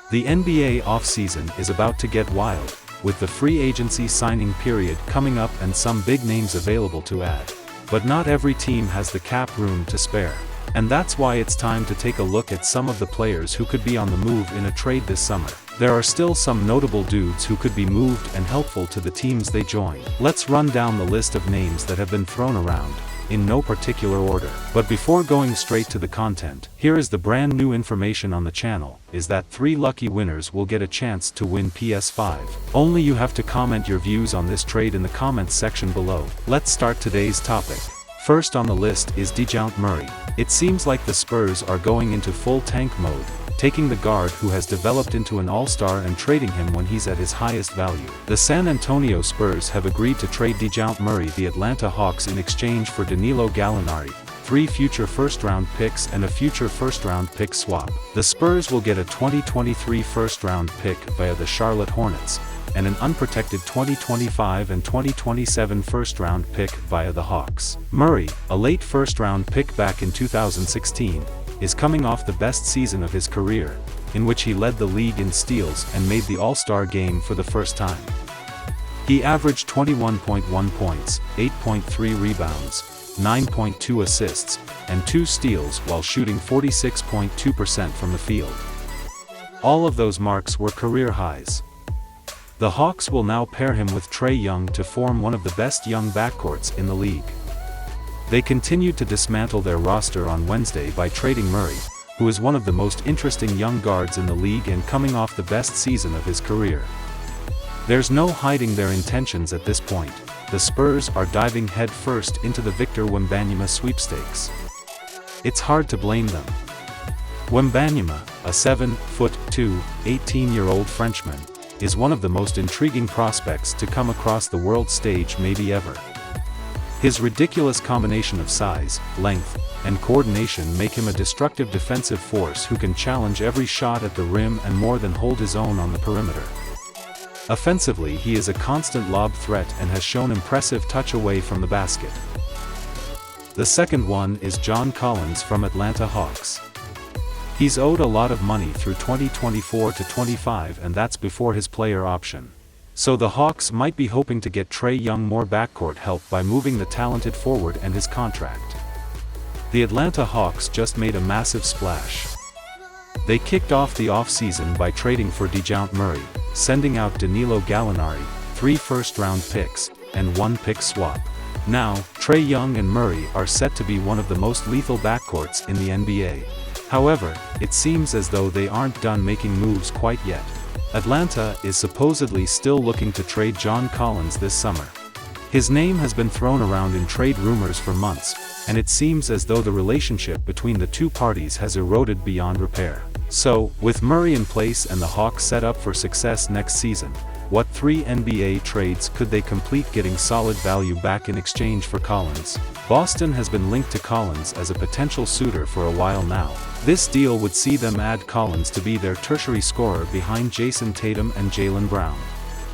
The NBA offseason is about to get wild, with the free agency signing period coming up and some big names available to add. But not every team has the cap room to spare. And that's why it's time to take a look at some of the players who could be on the move in a trade this summer. There are still some notable dudes who could be moved and helpful to the teams they join. Let's run down the list of names that have been thrown around, in no particular order. But before going straight to the content, here is the brand new information on the channel, is that 3 lucky winners will get a chance to win PS5. Only you have to comment your views on this trade in the comments section below. Let's start today's topic. First on the list is Dejounte Murray. It seems like the Spurs are going into full tank mode, taking the guard who has developed into an all-star and trading him when he's at his highest value. The San Antonio Spurs have agreed to trade Dejounte Murray the Atlanta Hawks in exchange for Danilo Gallinari, 3 future first-round picks and a future first-round pick swap. The Spurs will get a 2023 first-round pick via the Charlotte Hornets, and an unprotected 2025 and 2027 first-round pick via the Hawks. Murray, a late first-round pick back in 2016, is coming off the best season of his career, in which he led the league in steals and made the All-Star game for the first time. He averaged 21.1 points, 8.3 rebounds, 9.2 assists, and 2 steals while shooting 46.2% from the field. All of those marks were career highs. The Hawks will now pair him with Trae Young to form one of the best young backcourts in the league. They continued to dismantle their roster on Wednesday by trading Murray, who is one of the most interesting young guards in the league and coming off the best season of his career. There's no hiding their intentions at this point. The Spurs are diving headfirst into the Victor Wembanyama sweepstakes. It's hard to blame them. Wembanyama, a 7'2", 18-year-old Frenchman, is one of the most intriguing prospects to come across the world stage maybe ever. His ridiculous combination of size, length, and coordination make him a destructive defensive force who can challenge every shot at the rim and more than hold his own on the perimeter. Offensively, he is a constant lob threat and has shown impressive touch away from the basket. The second one is John Collins from Atlanta Hawks. He's owed a lot of money through 2024 to 25, and that's before his player option. So the Hawks might be hoping to get Trae Young more backcourt help by moving the talented forward and his contract. The Atlanta Hawks just made a massive splash. They kicked off the offseason by trading for Dejounte Murray, sending out Danilo Gallinari, 3 first-round picks, and 1 pick swap. Now, Trae Young and Murray are set to be one of the most lethal backcourts in the NBA. However, it seems as though they aren't done making moves quite yet. Atlanta is supposedly still looking to trade John Collins this summer. His name has been thrown around in trade rumors for months, and it seems as though the relationship between the two parties has eroded beyond repair. So, with Murray in place and the Hawks set up for success next season, what 3 NBA trades could they complete getting solid value back in exchange for Collins? Boston has been linked to Collins as a potential suitor for a while now. This deal would see them add Collins to be their tertiary scorer behind Jason Tatum and Jaylen Brown.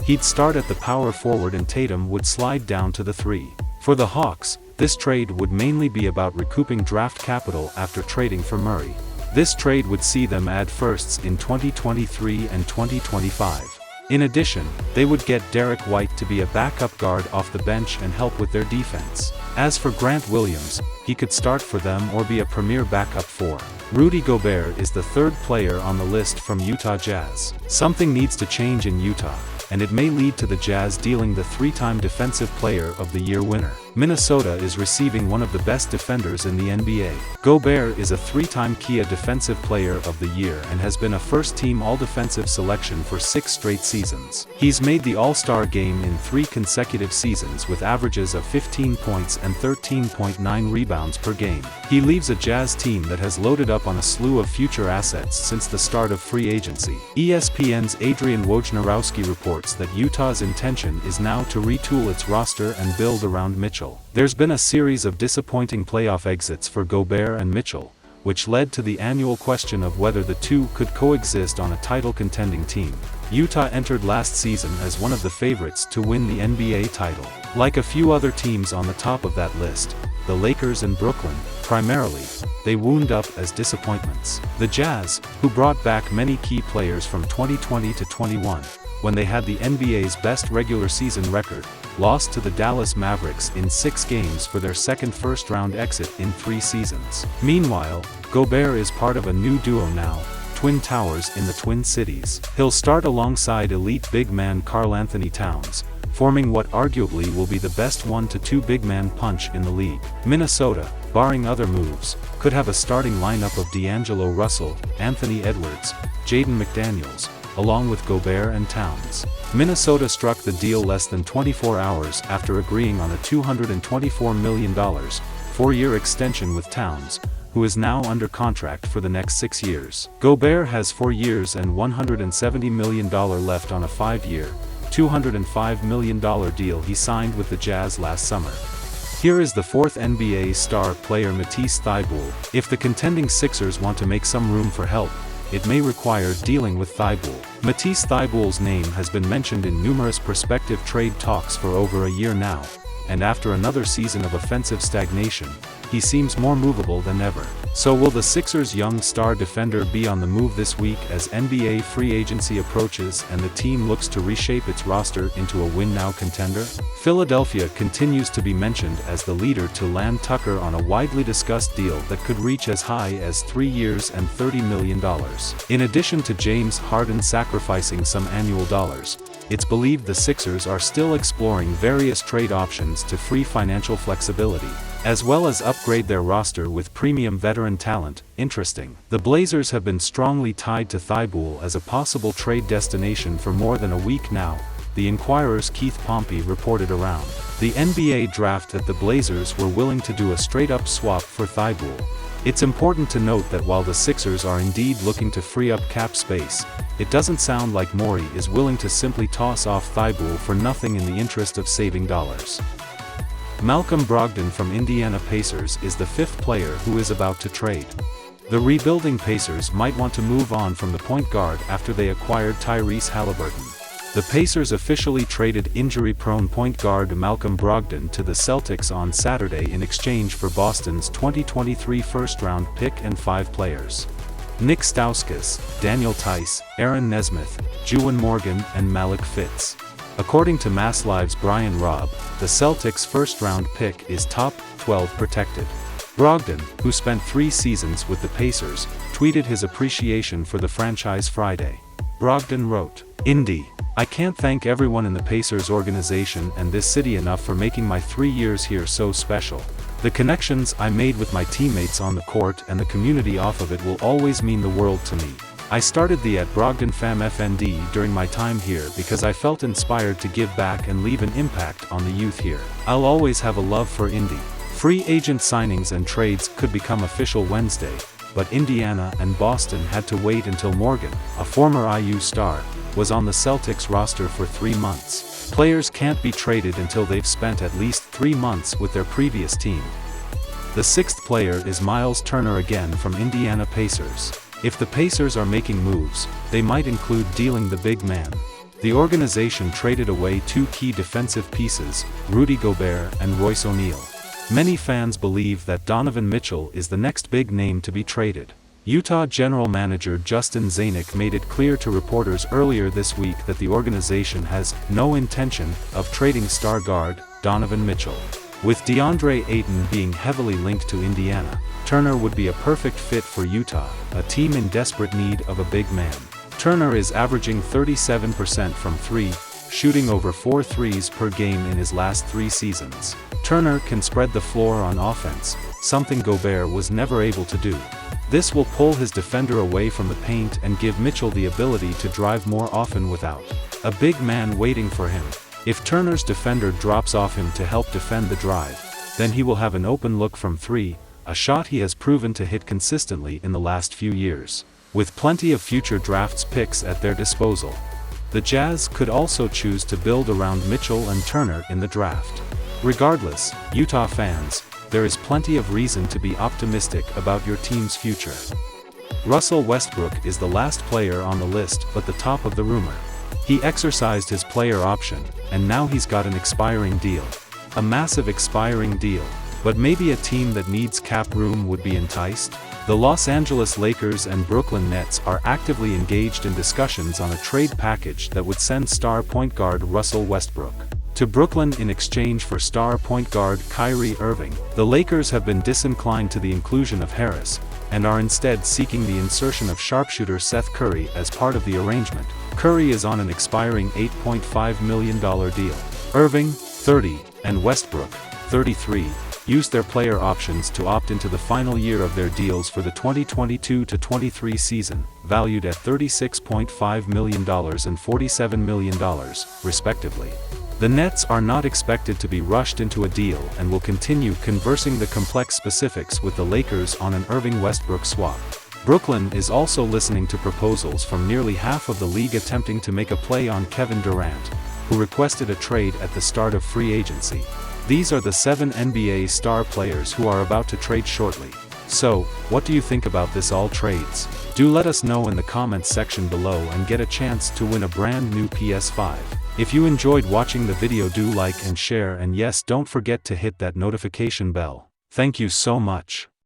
He'd start at the power forward and Tatum would slide down to the 3. For the Hawks, this trade would mainly be about recouping draft capital after trading for Murray. This trade would see them add firsts in 2023 and 2025. In addition, they would get Derek White to be a backup guard off the bench and help with their defense. As for Grant Williams, he could start for them or be a premier backup for. Rudy Gobert is the 3rd player on the list from Utah Jazz. Something needs to change in Utah, and it may lead to the Jazz dealing the 3-time Defensive Player of the Year winner. Minnesota is receiving one of the best defenders in the NBA. Gobert is a 3-time Kia Defensive Player of the Year and has been a first-team All-Defensive selection for 6 straight seasons. He's made the All-Star game in 3 consecutive seasons with averages of 15 points and 13.9 rebounds per game. He leaves a Jazz team that has loaded up on a slew of future assets since the start of free agency. ESPN's Adrian Wojnarowski reports that Utah's intention is now to retool its roster and build around Mitchell. There's been a series of disappointing playoff exits for Gobert and Mitchell, which led to the annual question of whether the two could coexist on a title-contending team. Utah entered last season as one of the favorites to win the NBA title. Like a few other teams on the top of that list, the Lakers and Brooklyn, primarily, they wound up as disappointments. The Jazz, who brought back many key players from 2020 to 21, when they had the NBA's best regular season record, lost to the Dallas Mavericks in 6 games for their second first-round exit in 3 seasons. Meanwhile, Gobert is part of a new duo now, Twin Towers in the Twin Cities. He'll start alongside elite big man Karl-Anthony Towns, forming what arguably will be the best 1-2 big man punch in the league. Minnesota, barring other moves, could have a starting lineup of D'Angelo Russell, Anthony Edwards, Jaden McDaniels, along with Gobert and Towns. Minnesota struck the deal less than 24 hours after agreeing on a $224 million, 4-year extension with Towns, who is now under contract for the next 6 years. Gobert has 4 years and $170 million left on a 5-year, $205 million deal he signed with the Jazz last summer. Here is the 4th NBA star player Matisse Thybulle. If the contending Sixers want to make some room for help, it may require dealing with Thybulle. Matisse Thybulle's name has been mentioned in numerous prospective trade talks for over a year now, and after another season of offensive stagnation, he seems more movable than ever. So will the Sixers' young star defender be on the move this week as NBA free agency approaches and the team looks to reshape its roster into a win-now contender? Philadelphia continues to be mentioned as the leader to land Tucker on a widely discussed deal that could reach as high as 3 years and $30 million. In addition to James Harden sacrificing some annual dollars, it's believed the Sixers are still exploring various trade options to free financial flexibility, as well as upgrade their roster with premium veteran talent. Interesting. The Blazers have been strongly tied to Thybulle as a possible trade destination for more than a week now, the Inquirer's Keith Pompey reported around. The NBA draft that the Blazers were willing to do a straight-up swap for Thybulle. It's important to note that while the Sixers are indeed looking to free up cap space, it doesn't sound like Morey is willing to simply toss off Thybulle for nothing in the interest of saving dollars. Malcolm Brogdon from Indiana Pacers is the 5th player who is about to trade. The rebuilding Pacers might want to move on from the point guard after they acquired Tyrese Halliburton. The Pacers officially traded injury-prone point guard Malcolm Brogdon to the Celtics on Saturday in exchange for Boston's 2023 first-round pick and 5 players. Nick Stauskas, Daniel Tice, Aaron Nesmith, Juwan Morgan and Malik Fitz. According to Mass Live's Brian Robb, the Celtics' first-round pick is top 12 protected. Brogdon, who spent 3 seasons with the Pacers, tweeted his appreciation for the franchise Friday. Brogdon wrote, "Indy, I can't thank everyone in the Pacers organization and this city enough for making my 3 years here so special. The connections I made with my teammates on the court and the community off of it will always mean the world to me. I started the @Brogdon Fam FND during my time here because I felt inspired to give back and leave an impact on the youth here. I'll always have a love for Indy." Free agent signings and trades could become official Wednesday, but Indiana and Boston had to wait until Morgan, a former IU star, was on the Celtics roster for 3 months. Players can't be traded until they've spent at least 3 months with their previous team. The 6th player is Miles Turner again from Indiana Pacers. If the Pacers are making moves, they might include dealing the big man. The organization traded away 2 key defensive pieces, Rudy Gobert and Royce O'Neal. Many fans believe that Donovan Mitchell is the next big name to be traded. Utah general manager Justin Zanuck made it clear to reporters earlier this week that the organization has no intention of trading star guard Donovan Mitchell. With DeAndre Ayton being heavily linked to Indiana, Turner would be a perfect fit for Utah, a team in desperate need of a big man. Turner is averaging 37% from 3, shooting over 4 threes per game in his last 3 seasons. Turner can spread the floor on offense, something Gobert was never able to do. This will pull his defender away from the paint and give Mitchell the ability to drive more often without a big man waiting for him. If Turner's defender drops off him to help defend the drive, then he will have an open look from 3, a shot he has proven to hit consistently in the last few years. With plenty of future drafts picks at their disposal, the Jazz could also choose to build around Mitchell and Turner in the draft. Regardless, Utah fans, there is plenty of reason to be optimistic about your team's future. Russell Westbrook is the last player on the list but the top of the rumor. He exercised his player option, and now he's got an expiring deal. A massive expiring deal. but maybe a team that needs cap room would be enticed? The Los Angeles Lakers and Brooklyn Nets are actively engaged in discussions on a trade package that would send star point guard Russell Westbrook to Brooklyn in exchange for star point guard Kyrie Irving. The Lakers have been disinclined to the inclusion of Harris, and are instead seeking the insertion of sharpshooter Seth Curry as part of the arrangement. Curry is on an expiring $8.5 million deal. Irving, 30, and Westbrook, 33, used their player options to opt into the final year of their deals for the 2022-23 season, valued at $36.5 million and $47 million, respectively. The Nets are not expected to be rushed into a deal and will continue conversing the complex specifics with the Lakers on an Irving-Westbrook swap. Brooklyn is also listening to proposals from nearly half of the league attempting to make a play on Kevin Durant, who requested a trade at the start of free agency. These are the 7 NBA star players who are about to trade shortly. So, what do you think about this all trades? Do let us know in the comments section below and get a chance to win a brand new PS5. If you enjoyed watching the video, do like and share, and yes, don't forget to hit that notification bell. Thank you so much.